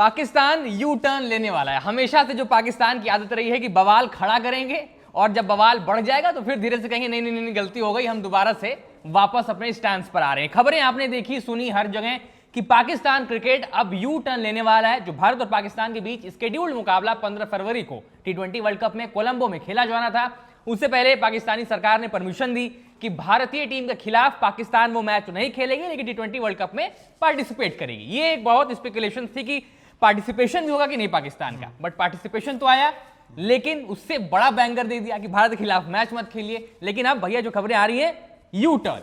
Pakistan U turn लेने वाला है। हमेशा से जो पाकिस्तान की आदत रही है कि बवाल खड़ा करेंगे और जब बवाल बढ़ जाएगा तो फिर धीरे से कहेंगे नहीं नहीं नहीं गलती हो गई, हम दोबारा से वापस अपने स्टैंड पर आ रहे हैं। खबरें आपने देखी सुनी हर जगह कि पाकिस्तान क्रिकेट अब यू टर्न लेने वाला है। जो भारत और पाकिस्तान के बीच स्केड्यूल्ड मुकाबला 15 फरवरी को T20 वर्ल्ड कप में कोलंबो में खेला जाना था, उससे पहले पाकिस्तानी सरकार ने परमिशन दी कि भारतीय टीम के खिलाफ पाकिस्तान वो मैच नहीं खेलेगी लेकिन T20 वर्ल्ड कप में पार्टिसिपेट करेगी। ये एक बहुत स्पेकुलेशन थी कि पार्टिसिपेशन भी होगा कि नहीं पाकिस्तान का, बट पार्टिसिपेशन तो आया, लेकिन उससे बड़ा बैंगर दे दिया कि भारत के खिलाफ मैच मत खेलिए। लेकिन अब भैया जो खबरें आ रही है यू टर्न,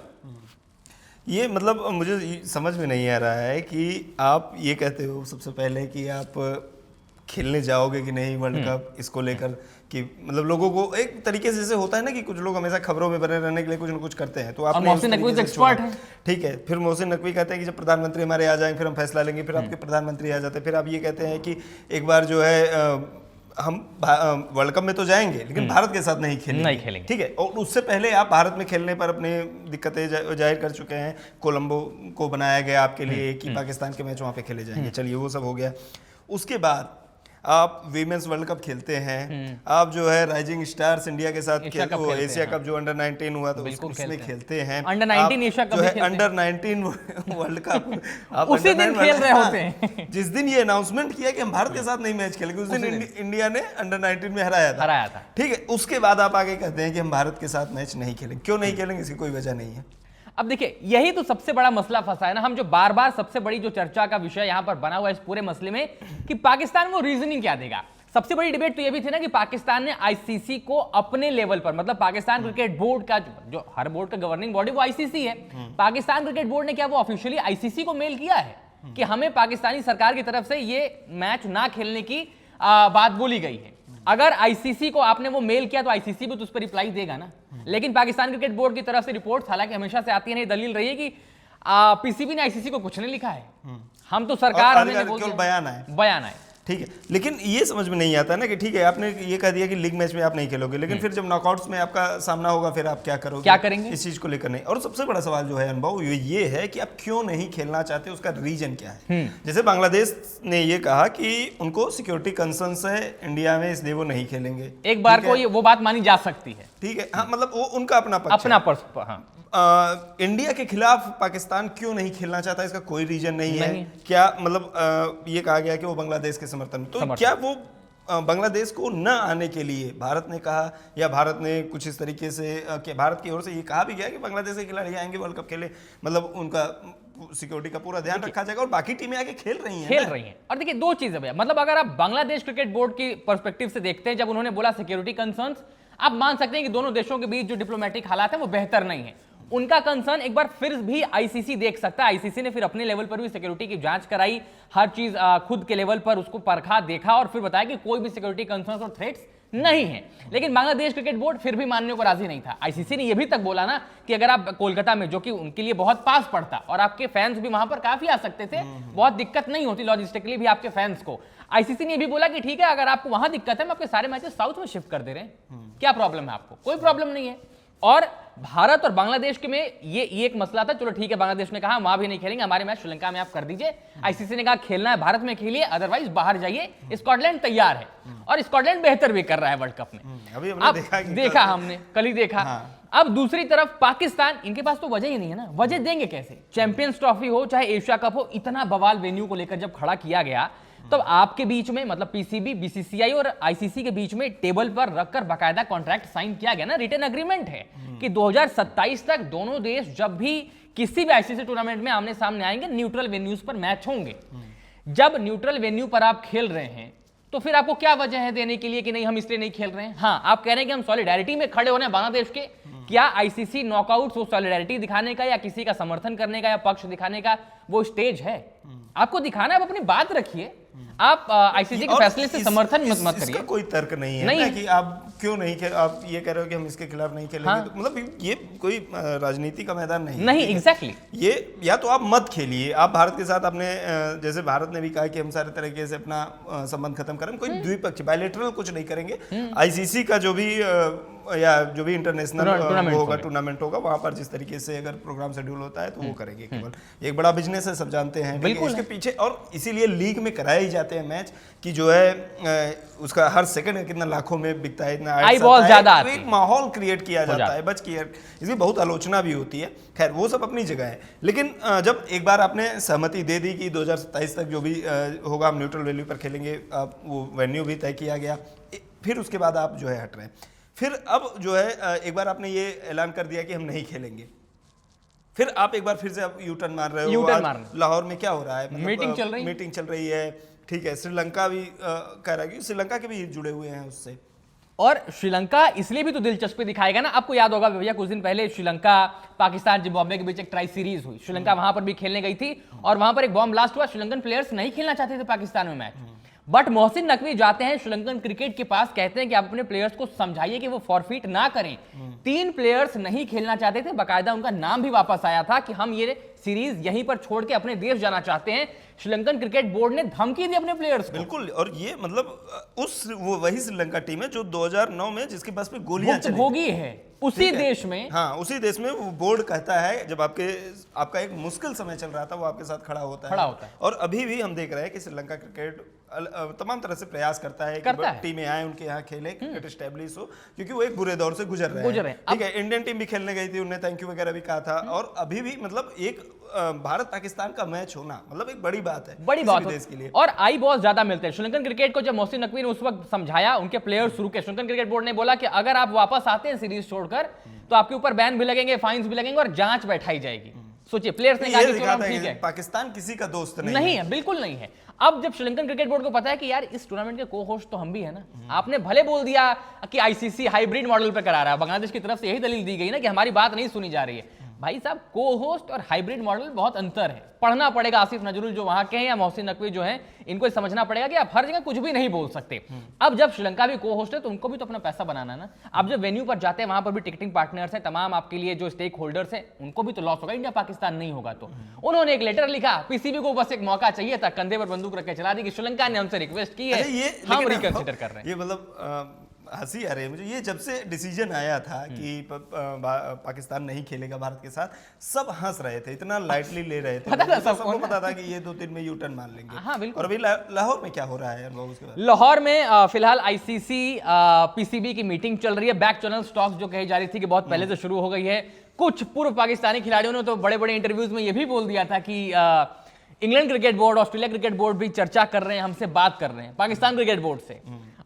ये मतलब मुझे समझ में नहीं आ रहा है कि आप ये कहते हो सबसे पहले कि आप खेलने जाओगे कि नहीं वर्ल्ड कप, इसको लेकर कि मतलब लोगों को एक तरीके से जैसे होता है ना कि कुछ लोग हमेशा खबरों में बने रहने के लिए कुछ ना कुछ करते हैं। तो आप मोहसिन नकवी एक्सपर्ट है, ठीक है, फिर मोहसिन नकवी कहते हैं कि जब प्रधानमंत्री हमारे आ जाएंगे फिर हम फैसला लेंगे, फिर आपके प्रधानमंत्री आ जाते हैं, फिर आप ये कहते हैं कि एक बार जो है हम वर्ल्ड कप में तो जाएंगे लेकिन भारत के साथ नहीं खेलेंगे, ठीक है। और उससे पहले आप भारत में खेलने पर अपनी दिक्कतें जाहिर कर चुके हैं। कोलंबो को बनाया गया आपके लिए कि पाकिस्तान के मैच वहाँ पे खेले जाएंगे, चलिए वो सब हो गया। उसके बाद आप वीमेंस वर्ल्ड कप खेलते हैं, आप जो है राइजिंग स्टार्स इंडिया के साथ एशिया कप जो अंडर 19 हुआ तो उसमें खेलते हैं। अंडर 19 एशिया कप है अंडर 19 वर्ल्ड कप आप उसी दिन खेल रहे होते हैं। जिस दिन ये अनाउंसमेंट किया कि हम भारत के साथ नहीं मैच खेलेंगे उस दिन इंडिया ने अंडर 19 में हराया था, ठीक है। उसके बाद आप आगे कहते हैं कि हम भारत के साथ मैच नहीं खेलेंगे। क्यों नहीं खेलेंगे, इसकी कोई वजह नहीं है। अब देखिए यही तो सबसे बड़ा मसला फंसा है ना, हम जो बार बार सबसे बड़ी जो चर्चा का विषय यहां पर बना हुआ है इस पूरे मसले में कि पाकिस्तान वो रीजनिंग क्या देगा। सबसे बड़ी डिबेट तो ये भी थी ना कि पाकिस्तान ने आईसीसी को अपने लेवल पर, मतलब पाकिस्तान क्रिकेट बोर्ड का जो हर बोर्ड का गवर्निंग बॉडी वो आईसीसी है, पाकिस्तान क्रिकेट बोर्ड ने क्या वो ऑफिशियली आईसीसी को मेल किया है कि हमें पाकिस्तानी सरकार की तरफ से ये मैच ना खेलने की बात बोली गई है। अगर आईसीसी को आपने वो मेल किया तो आईसीसी भी तो उस पर रिप्लाई देगा ना। लेकिन पाकिस्तान क्रिकेट बोर्ड की तरफ से रिपोर्ट हालांकि हमेशा से आती है, नहीं दलील रही है कि पीसीबी ने आईसीसी को कुछ नहीं लिखा है, हम तो सरकार हमें बोल दिया बयान है, ठीक है। लेकिन ये समझ में नहीं आता ना कि ठीक है आपने ये कह दिया कि लीग मैच में आप नहीं खेलोगे, लेकिन फिर जब नॉकआउट्स में आपका सामना होगा फिर आप क्या करोगे, क्या करेंगे, इस चीज को लेकर नहीं। और सबसे बड़ा सवाल जो है अनुभव ये है कि आप क्यों नहीं खेलना चाहते, उसका रीजन क्या है। जैसे बांग्लादेश ने ये कहा कि उनको सिक्योरिटी कंसर्न्स है इंडिया में इसलिए वो नहीं खेलेंगे, एक बार को वो बात मानी जा सकती है, ठीक है। हाँ मतलब वो उनका अपना पक्ष है। इंडिया के खिलाफ पाकिस्तान क्यों नहीं खेलना चाहता, इसका कोई रीजन नहीं है। क्या मतलब ये कहा गया कि वो बांग्लादेश के समर्थन में, तो क्या वो बांग्लादेश को न आने के लिए भारत ने कहा या भारत ने कुछ इस तरीके से कि भारत की ओर से ये कहा भी गया कि बांग्लादेश के खिलाड़ी आएंगे वर्ल्ड कप खेले, मतलब उनका सिक्योरिटी का पूरा ध्यान रखा जाएगा और बाकी टीमें आगे खेल रही हैं। और देखिए दो चीजें भैया, मतलब अगर आप बांग्लादेश क्रिकेट बोर्ड की पर्सपेक्टिव से देखते हैं, जब उन्होंने बोला सिक्योरिटी कंसर्न्स, आप मान सकते हैं कि दोनों देशों के बीच जो डिप्लोमेटिक हालात है वो बेहतर नहीं है। उनका कंसर्न एक बार फिर भी आईसीसी देख सकता है। आईसीसी ने फिर अपने लेवल पर भी सिक्योरिटी की जांच कराई, हर चीज खुद के लेवल पर उसको परखा, देखा और फिर बताया कि कोई भी सिक्योरिटी कंसर्न्स और थ्रेट्स नहीं है। लेकिन बांग्लादेश क्रिकेट बोर्ड फिर भी मानने को राजी नहीं था। आईसीसी ने यह भी तक बोला ना कि अगर आप कोलकाता में, जो कि उनके लिए बहुत पास पड़ता और आपके फैंस भी वहां पर काफी आ सकते थे, बहुत दिक्कत नहीं होती लॉजिस्टिकली भी आपके फैंस को, आईसीसी ने भी बोला कि ठीक है अगर आपको वहां दिक्कत है, हम आपके सारे मैचेस साउथ में शिफ्ट कर दे रहे हैं, क्या प्रॉब्लम है आपको, कोई प्रॉब्लम नहीं है। और भारत और बांग्लादेश के में ये एक मसला था, चलो ठीक है बांग्लादेश ने कहा वहां भी नहीं खेलेंगे, हमारे मैच श्रीलंका में आप कर दीजिए। आईसीसी ने कहा खेलना है भारत में खेलिए, अदरवाइज बाहर जाइए। स्कॉटलैंड तैयार है और स्कॉटलैंड बेहतर भी कर रहा है वर्ल्ड कप में, अभी हमने देखा हमने कल ही देखा। अब दूसरी तरफ पाकिस्तान, इनके पास तो वजह ही नहीं है ना, वजह देंगे कैसे। चैंपियंस ट्रॉफी हो चाहे एशिया कप हो, इतना बवाल वेन्यू को लेकर जब खड़ा किया गया तब आपके बीच में, मतलब पीसीबी, बीसीसीआई और आईसीसी के बीच में टेबल पर रखकर बाकायदा कॉन्ट्रैक्ट साइन किया गया ना, रिटन एग्रीमेंट है कि 2027 तक दोनों देश जब भी किसी भी आईसीसी टूर्नामेंट में आमने सामने आएंगे, न्यूट्रल वेन्यूज पर मैच होंगे। जब न्यूट्रल वेन्यू पर आप खेल रहे हैं तो फिर आपको क्या वजह है देने के लिए कि नहीं हम इसलिए नहीं खेल रहे हैं। हाँ आप कह रहे हैं कि हम सॉलिडारिटी में खड़े होने बांग्लादेश के, क्या आईसीसी नॉकआउट वो सॉलिडारिटी दिखाने का या किसी का समर्थन करने का या पक्ष दिखाने का वो स्टेज है? आपको दिखाना है, आप अपनी बात रखिए, आप आईसीसी के फैसले से समर्थन मत करिए। इसका कोई तर्क नहीं है ना कि आप क्यों नहीं आप ये कह रहे हो कि हम इसके खिलाफ नहीं खेलेंगे। हाँ? तो मतलब ये कोई राजनीति का मैदान नहीं एग्जैक्टली। ये या तो आप मत खेलिए, आप भारत के साथ अपने, जैसे भारत ने भी कहा कि हम सारे तरीके से अपना संबंध खत्म करें, कोई द्विपक्षीय बायलैटरल कुछ नहीं करेंगे। आईसीसी का जो भी या जो भी इंटरनेशनल टूर्नामेंट होगा, टूर्नामेंट होगा, वहां पर जिस तरीके से अगर प्रोग्राम शेड्यूल होता है तो वो करेंगे। केवल एक बड़ा बिजनेस है, सब जानते हैं, बिल्कुल इसके पीछे, और इसीलिए लीग में कराए ही जाते हैं मैच कि जो है उसका हर सेकंड कितना लाखों में बिकता है, इतना आई बॉल ज्यादा आती है, एक माहौल क्रिएट किया जाता है बच की, इसकी बहुत आलोचना भी होती है। खैर वो सब अपनी जगह है, लेकिन जब एक बार आपने सहमति दे दी कि 2027 तक जो भी होगा हम न्यूट्रल वैल्यू पर खेलेंगे, वो वेन्यू भी तय किया गया, फिर उसके बाद आप जो है हट रहे हैं, फिर अब जो है एक बार आपने ये ऐलान कर दिया कि हम नहीं खेलेंगे, फिर आप एक बार फिर से आप यू टर्न मार रहे हो। लाहौर में क्या हो रहा है, मीटिंग चल रही है, ठीक है, श्रीलंका भी कह रहा है कि श्रीलंका के भी जुड़े हुए हैं उससे, और श्रीलंका इसलिए भी तो दिलचस्पी दिखाएगा ना। आपको याद होगा भैया, कुछ दिन पहले श्रीलंका पाकिस्तान जिम्बाब्वे के बीच एक ट्राई सीरीज हुई, श्रीलंका वहां पर भी खेलने गई थी और वहां पर एक बॉम्ब ब्लास्ट हुआ, श्रीलंकन प्लेयर्स नहीं खेलना चाहते थे पाकिस्तान में मैच, बट मोहसिन नकवी जाते हैं श्रीलंकन क्रिकेट के पास, कहते हैं कि आप अपने प्लेयर्स को समझाइए कि वो फॉरफिट ना करें। 3 प्लेयर्स नहीं खेलना चाहते थे, बाकायदा उनका नाम भी वापस आया था कि हम ये सीरीज यहीं पर छोड़ के अपने देश जाना चाहते हैं। श्रीलंकन क्रिकेट बोर्ड ने धमकी दी अपने प्लेयर्स को। बिल्कुल, और ये मतलब वो वही श्रीलंका टीम है जो 2009 में जिसके पास पे गोलियां चली भोगी है उसी देश में। हाँ, उसी देश में वो बोर्ड कहता है जब आपका एक मुश्किल समय चल रहा था, वो आपके साथ खड़ा होता है। और अभी भी हम देख रहे हैं कि श्रीलंका क्रिकेट तमाम तरह से प्रयास करता है कि टीमें आए उनके यहाँ खेले, क्रिकेट एस्टेब्लिश हो, क्योंकि वो एक बुरे दौर से गुजर रहे हैं। ठीक है, इंडियन टीम भी खेलने गई थी, उन्हें थैंक यू वगैरह भी कहा था, और अभी भी मतलब एक भारत पाकिस्तान का मैच होना मतलब एक बड़ी बात है, बड़ी बात देश के लिए, और आई बॉल ज्यादा मिलते हैं श्रीलंकन क्रिकेट को। जब मोहसिन नकवी ने उस वक्त समझाया, उनके प्लेयर्स शुरू के, श्रीलंकन क्रिकेट बोर्ड ने बोला कि अगर आप वापस आते हैं सीरीज छोड़कर तो आपके ऊपर बैन भी लगेंगे, फाइन्स भी लगेंगे और जांच बैठाई जाएगी। सोचिए, प्लेयर्स ने कहा कि ठीक है, पाकिस्तान किसी का दोस्त नहीं है, बिल्कुल नहीं है। अब जब श्रीलंकन क्रिकेट बोर्ड को पता है कि यार इस टूर्नामेंट के को होस्ट तो हम भी है ना, आपने भले बोल दिया कि आईसीसी हाइब्रिड मॉडल पे करा रहा है, बांग्लादेश की तरफ से यही दलील दी गई ना कि हमारी बात नहीं सुनी जा रही है। भाई साहब, को होस्ट और हाइब्रिड मॉडल बहुत अंतर है, पढ़ना पड़ेगा। आसिफ नजरुल जो वहां के हैं या मोहसिन नकवी जो हैं, इनको समझना पड़ेगा कि आप हर जगह कुछ भी नहीं बोल सकते। अब जब श्रीलंका भी को होस्ट है तो उनको भी तो अपना पैसा बनाना है ना। अब जब वेन्यू पर जाते हैं, वहां पर भी टिकटिंग पार्टनर्स हैं, तमाम आपके लिए जो स्टेक होल्डर्स हैं, उनको भी तो लॉस होगा इंडिया पाकिस्तान नहीं होगा तो। उन्होंने एक लेटर लिखा, पीसीबी को बस एक मौका चाहिए था, कंधे पर बंदूक रख के चला दी कि श्रीलंका ने हमसे रिक्वेस्ट की है, हम रिकंसिडर कर रहे हैं। ये मतलब हंसी आ रही है मुझे, ये जब से डिसीजन आया था कि पाकिस्तान नहीं खेलेगा भारत के साथ, सब हंस रहे थे, इतना लाइटली ले रहे थे, सबको पता था कि ये 2-3 में यू टर्न मान लेंगे। हाँ, बिल्कुल। और अभी लाहौर में क्या हो रहा है उसके बाद? लाहौर में फिलहाल आईसीसी पीसीबी की मीटिंग चल रही है। बैक चैनल स्टॉक्स जो कही जा रही थी कि बहुत पहले से शुरू हो गई है। कुछ पूर्व पाकिस्तानी खिलाड़ियों ने तो बड़े बड़े इंटरव्यूज में यह भी बोल दिया था कि England cricket board, Australia cricket board भी चर्चा कर रहे हैं, हमसे बात कर रहे हैं पाकिस्तान क्रिकेट बोर्ड से।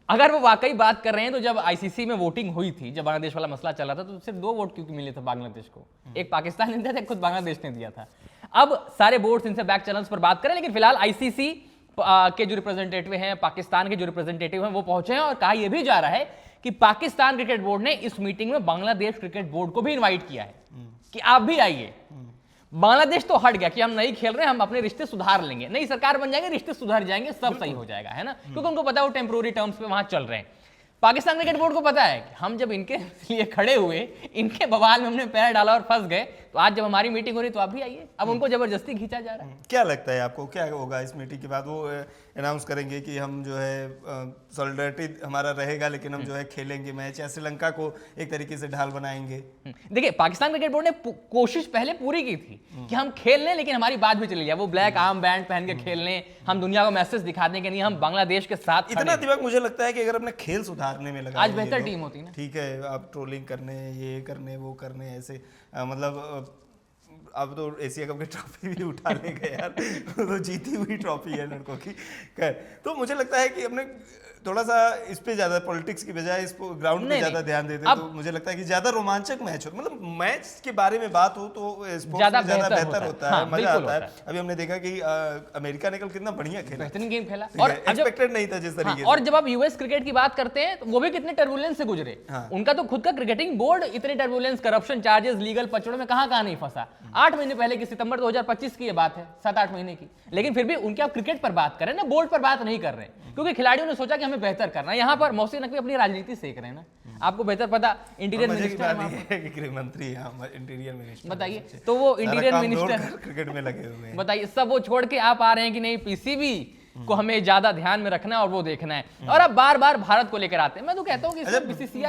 अगर वो वाकई बात कर रहे हैं तो जब आईसीसी में वोटिंग हुई थी, जब बांग्लादेश वाला मसला चला था, तो सिर्फ 2 वोट क्यों मिले थे बांग्लादेश को? एक पाकिस्तान ने दिया था, खुद बांग्लादेश ने दिया था। अब सारे बोर्ड्स इनसे बैक चैनल्स पर बात करें, लेकिन फिलहाल आईसीसी के जो रिप्रेजेंटेटिव हैं, पाकिस्तान के जो रिप्रेजेंटेटिव हैं, वो पहुंचे हैं और कहा यह भी जा रहा है कि पाकिस्तान क्रिकेट बोर्ड ने इस मीटिंग में बांग्लादेश क्रिकेट बोर्ड को भी इन्वाइट किया है कि आप भी आइए। बांग्लादेश तो हट गया कि हम नहीं खेल रहे, हम अपने रिश्ते सुधार लेंगे, नई सरकार बन जाएगी, रिश्ते सुधार जाएंगे, सब सही हो जाएगा, है ना, क्योंकि उनको पता है वो टेम्पोररी टर्म्स पे वहां चल रहे हैं। पाकिस्तान क्रिकेट बोर्ड को पता है कि हम जब इनके लिए खड़े हुए, इनके बवाल में हमने पैर डाला और फंस गए, तो आज जब हमारी मीटिंग हो रही तो आप भी आइए। अब उनको जबरदस्ती खींचा जा रहा है। क्या लगता है आपको, क्या होगा इस मीटिंग के बाद? वो अनाउंस करेंगे कि हम जो है सॉलिडरिटी हमारा रहेगा, लेकिन हम जो है खेलेंगे मैच, या श्रीलंका को एक तरीके से ढाल बनाएंगे? देखिए, पाकिस्तान क्रिकेट बोर्ड ने कोशिश पहले पूरी की थी कि हम खेल लें, लेकिन हमारी बात भी चली जाए, वो ब्लैक आर्म बैंड पहन के खेल लें, हम दुनिया को मैसेज दिखा दें कि नहीं, हम बांग्लादेश के साथ। इतना दिमाग मुझे लगता है कि अगर अपने खेल सुधारने में लगा, आज बेहतर टीम होती ना। ठीक है, आप ट्रोलिंग करने, ये करने, वो करने, ऐसे मतलब अब तो एशिया कप की ट्रॉफी भी उठा ले गए यार, तो जीती हुई ट्रॉफी है लड़कों की। तो मुझे लगता है कि अपने थोड़ा सा इस पे ज्यादा, पॉलिटिक्स की बजाय इस ग्राउंड पे ज्यादा ध्यान देते, तो मुझे लगता है कि ज्यादा रोमांचक मैच हो, मतलब मैच के बारे में बात हो तो ज्यादा बेहतर होता है, मजा आता है। अभी हमने देखा कि अमेरिका ने कल कितना बढ़िया खेला, बेहतरीन गेम खेला, और एक्सपेक्टेड नहीं था जिस तरीके से। और जब आप यूएस क्रिकेट की बात करते हैं तो वो भी कितने टर्बुलेंस से गुजरे। उनका तो खुद का क्रिकेटिंग बोर्ड इतने टर्बुलेंस, करप्शन चार्जेस, लीगल पचड़ों में कहां नहीं फंसा। 8 महीने पहले की, सितंबर 2025 की ये बात है, 7-8 महीने की, लेकिन फिर भी उनके आप क्रिकेट पर बात करें ना, बोर्ड पर बात नहीं कर रहे, क्योंकि खिलाड़ियों ने सोचा कि हमें बेहतर करना है। यहाँ पर मोहसिन नकवी अपनी राजनीति सेक रहे हैं ना, आपको बेहतर पता, इंटीरियर मिनिस्टर, गृह मंत्री, इंटीरियर मिनिस्टर, बताइए, तो वो इंटीरियर मिनिस्टर क्रिकेट में लगे हुए हैं, बताइए, सब वो छोड़ के आप आ रहे हैं कि नहीं पीसीबी को हमें ज्यादा ध्यान में रखना है और वो देखना है, और अब बार बार भारत को लेकर आते हैं। मैं तो कहता हूँ कि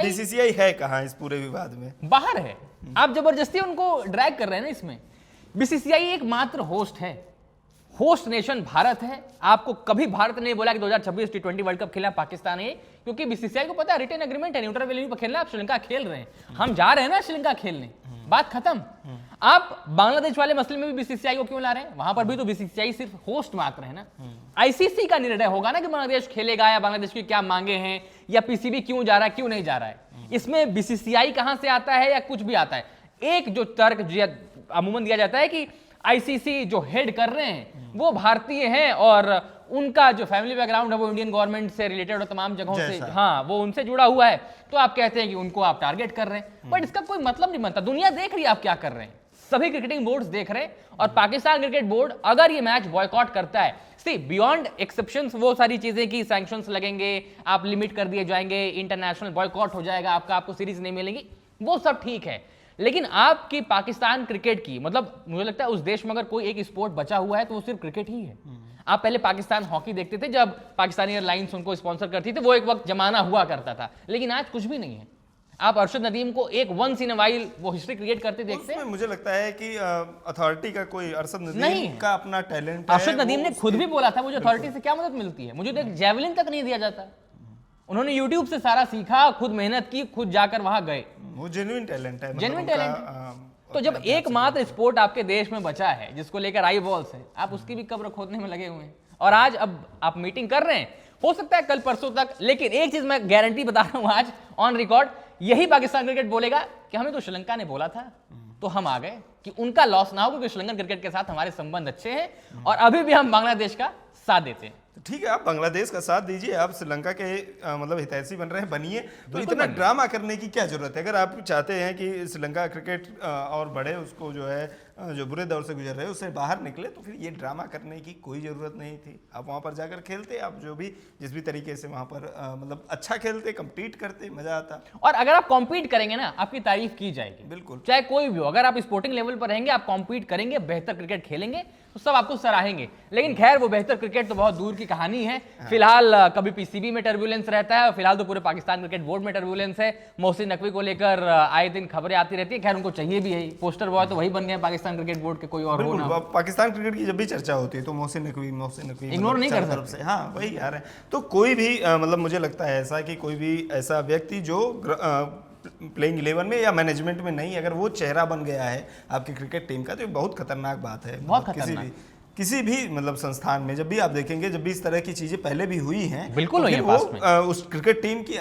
बीसीसीआई है कहाँ इस पूरे विवाद में? बाहर है, आप जबरदस्ती उनको ड्रैग कर रहे हैं ना इसमें। बीसीसीआई एकमात्र होस्ट है, होस्ट नेशन भारत है। आपको कभी भारत ने बोला कि 2026 T20 वर्ल्ड कप खेलना पाकिस्तान है, क्योंकि बीसीसीआई को पता है रिटर्न एग्रीमेंट है, न्यूट्रल वेन्यू पर खेलना। आप श्रीलंका खेल रहे हैं, हम जा रहे हैं ना श्रीलंका खेलने, बात खत्म। आप बांग्लादेश वाले मसले में भी बीसीसीआई को क्यों ला रहे हैं? वहां पर भी तो बीसीसीआई सिर्फ होस्ट मात्र है ना। आईसीसी का निर्णय होगा ना कि बांग्लादेश खेलेगा या बांग्लादेश की क्या मांगे हैं, या पीसीबी क्यों जा रहा है क्यों नहीं जा रहा है। इसमें बीसीसीआई कहां से आता है या कुछ भी आता है। एक जो तर्क अमूमन दिया जाता है कि आईसीसी जो हेड कर रहे हैं वो भारतीय हैं और उनका जो फैमिली बैकग्राउंड है वो इंडियन गवर्नमेंट से रिलेटेड और तमाम जगहों से, हाँ, वो उनसे जुड़ा हुआ है, तो आप कहते हैं कि उनको आप टारगेट कर रहे हैं। बट इसका कोई मतलब नहीं बनता। दुनिया देख रही है आप क्या कर रहे हैं, सभी क्रिकेटिंग बोर्ड्स देख रहे हैं। और पाकिस्तान क्रिकेट बोर्ड अगर ये मैच बॉयकॉट करता है, सी बियॉन्ड एक्सेप्शंस वो सारी चीजें कि सैंक्शंस लगेंगे, आप लिमिट कर दिए जाएंगे, इंटरनेशनल बॉयकॉट हो जाएगा, आपको सीरीज नहीं मिलेगी, वो सब ठीक है। लेकिन आपकी पाकिस्तान क्रिकेट की, मतलब मुझे लगता है उस देश में अगर कोई एक स्पोर्ट बचा हुआ है तो वो सिर्फ क्रिकेट ही है। आप पहले पाकिस्तान हॉकी देखते थे, जब पाकिस्तानी एयरलाइंस उनको स्पॉन्सर करती थी, वो एक वक्त जमाना हुआ करता था, लेकिन आज कुछ भी नहीं है। आप अरशद नदीम को एक वंस इन अ वाइल वो हिस्ट्री क्रिएट करते देखते हैं। मुझे लगता है कि अथॉरिटी का कोई, अरशद नदीम का अपना टैलेंट है। अरशद नदीम ने खुद भी बोला था मुझे अथॉरिटी से क्या मदद मिलती है, मुझे तो एक जेवलिन तक नहीं दिया जाता। उन्होंने यूट्यूब से सारा सीखा, खुद मेहनत की, खुद जाकर वहां गए। वो जेन्युइन टैलेंट है, जेन्युइन टैलेंट। तो जब एकमात्र स्पोर्ट आपके देश में बचा है जिसको लेकर आई बॉल्स है, आप उसकी भी कब्र खोदने में लगे हुए हैं। और आज अब आप मीटिंग कर रहे हैं, हो सकता है कल परसों तक, लेकिन एक चीज मैं गारंटी बता रहा हूं आज ऑन रिकॉर्ड, यही पाकिस्तान क्रिकेट बोलेगा कि हमें तो श्रीलंका ने बोला था तो हम आ गए, कि उनका लॉस ना हो, क्योंकि श्रीलंकन क्रिकेट के साथ हमारे संबंध अच्छे हैं और अभी भी हम बांग्लादेश का साथ देते हैं। ठीक है, आप बांग्लादेश का साथ दीजिए, आप श्रीलंका के मतलब हितैषी बन रहे हैं, बनिए। तो इतना ड्रामा करने की क्या जरूरत है? अगर आप चाहते हैं कि श्रीलंका क्रिकेट और बढ़े, उसको जो है जो बुरे दौर से गुजर रहे हैं उससे बाहर निकले, तो फिर ये ड्रामा करने की कोई ज़रूरत नहीं थी। आप वहाँ पर जाकर खेलते, आप जो भी जिस भी तरीके से वहाँ पर मतलब अच्छा खेलते, कम्पीट करते, मजा आता। और अगर आप कॉम्पीट करेंगे ना, आपकी तारीफ की जाएगी, बिल्कुल, चाहे कोई भी हो। अगर आप स्पोर्टिंग लेवल पर रहेंगे, आप कॉम्पीट करेंगे, बेहतर क्रिकेट खेलेंगे, तो सब आपको सराहेंगे। लेकिन खैर, वो बेहतर क्रिकेट तो बहुत दूर की कहानी है। फिलहाल कभी पीसीबी में टर्बुलेंस रहता है, और फिलहाल तो पूरे पाकिस्तान क्रिकेट बोर्ड में टर्बुलेंस है। मोहसिन नकवी को लेकर आए दिन खबरें आती रहती है। खैर, उनको चाहिए भी है, पोस्टर बॉय तो वही बन गए पाकिस्तान क्रिकेट बोर्ड के, कोई और हो ना। पाकिस्तान क्रिकेट की जब भी चर्चा होती है तो मोहसिन नकवी इग्नोर नहीं कर सकते। हाँ, वही आ रहे हैं। तो कोई भी मतलब मुझे लगता है ऐसा कि कोई भी ऐसा व्यक्ति जो प्लेइंग 11 में या मैनेजमेंट में नहीं, अगर वो चेहरा बन गया है आपकी क्रिकेट टीम का, तो ये बहुत खतरनाक बात है। बहुत खतरनाक। किसी भी मतलब संस्थान में जब भी आप देखेंगे, जब भी इस तरह की चीजें पहले भी हुई हैं, बिल्कुल तो हुई फिर है वो उस क्रिकेट टीम की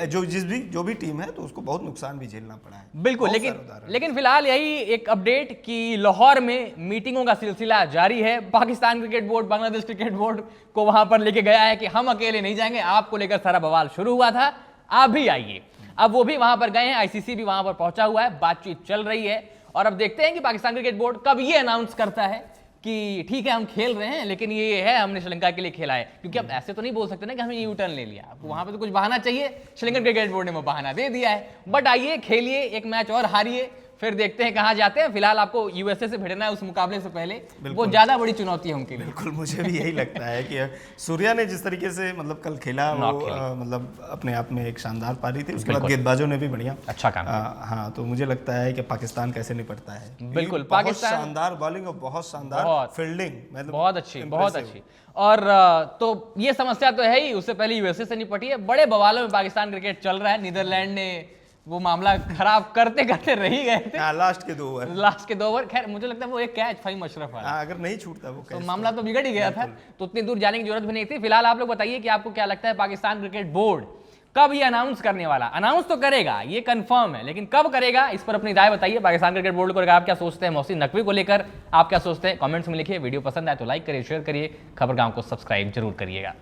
जो भी टीम है, तो उसको बहुत नुकसान भी झेलना पड़ा है। बिल्कुल। लेकिन फिलहाल यही एक अपडेट कि लाहौर में मीटिंगों का सिलसिला जारी है। Pakistan cricket board Bangladesh cricket board को वहां पर लेके गया है कि हम अकेले नहीं जाएंगे, आपको लेकर सारा बवाल शुरू हुआ था, आप भी आइए। अब वो भी वहां पर गए हैं, आईसीसी भी वहां पर पहुंचा हुआ है, बातचीत चल रही है। और अब देखते हैं कि पाकिस्तान क्रिकेट बोर्ड कब ये अनाउंस करता है कि ठीक है हम खेल रहे हैं, लेकिन ये है हमने श्रीलंका के लिए खेला है। क्योंकि अब ऐसे तो नहीं बोल सकते ना कि हमने यू टर्न ले लिया, आपको वहां पे तो कुछ बहाना चाहिए। श्रीलंकन क्रिकेट बोर्ड ने वो बहाना दे दिया है। बट आइए, खेलिए, एक मैच और हारिए, फिर देखते हैं कहां जाते हैं। फिलहाल आपको यूएसए से भिड़ना है उस मुकाबले से पहले, वो ज्यादा बड़ी चुनौती है उनके लिए। बिल्कुल, मुझे भी यही लगता है कि सूर्या ने जिस तरीके से मतलब कल खेला, वो मतलब अपने आप में एक शानदार पारी थी। उसके बाद गेंदबाजों ने भी बढ़िया अच्छा काम किया। हाँ, तो मुझे लगता है कि पाकिस्तान कैसे निपटता है। बिल्कुल, पाकिस्तान शानदार बॉलिंग और बहुत शानदार फील्डिंग, मतलब बहुत अच्छी। और तो ये समस्या तो है ही, उससे पहले यूएसए से निपटी है। बड़े बवालों में पाकिस्तान क्रिकेट चल रहा है। नीदरलैंड ने वो मामला खराब करते करते रह ही गए थे। लास्ट के दो ओवर। खैर, मुझे लगता है वो एक कैच फ़हीम अशरफ वाला, अगर नहीं छूटता वो तो मामला तो बिगड़ ही गया था, तो उतनी दूर जाने की जरूरत भी नहीं थी। फिलहाल आप लोग बताइए कि आपको क्या लगता है, पाकिस्तान क्रिकेट बोर्ड कब ये अनाउंस करने वाला? अनाउंस तो करेगा, ये कंफर्म है, लेकिन कब करेगा, इस पर अपनी राय बताइए। पाकिस्तान क्रिकेट बोर्ड को लेकर आप क्या सोचते हैं? मोहसिन नकवी को लेकर आप क्या सोचते हैं? कमेंट्स में लिखिए। वीडियो पसंद आए तो लाइक करिए, शेयर करिए। खबर गांव को सब्सक्राइब जरूर करिएगा।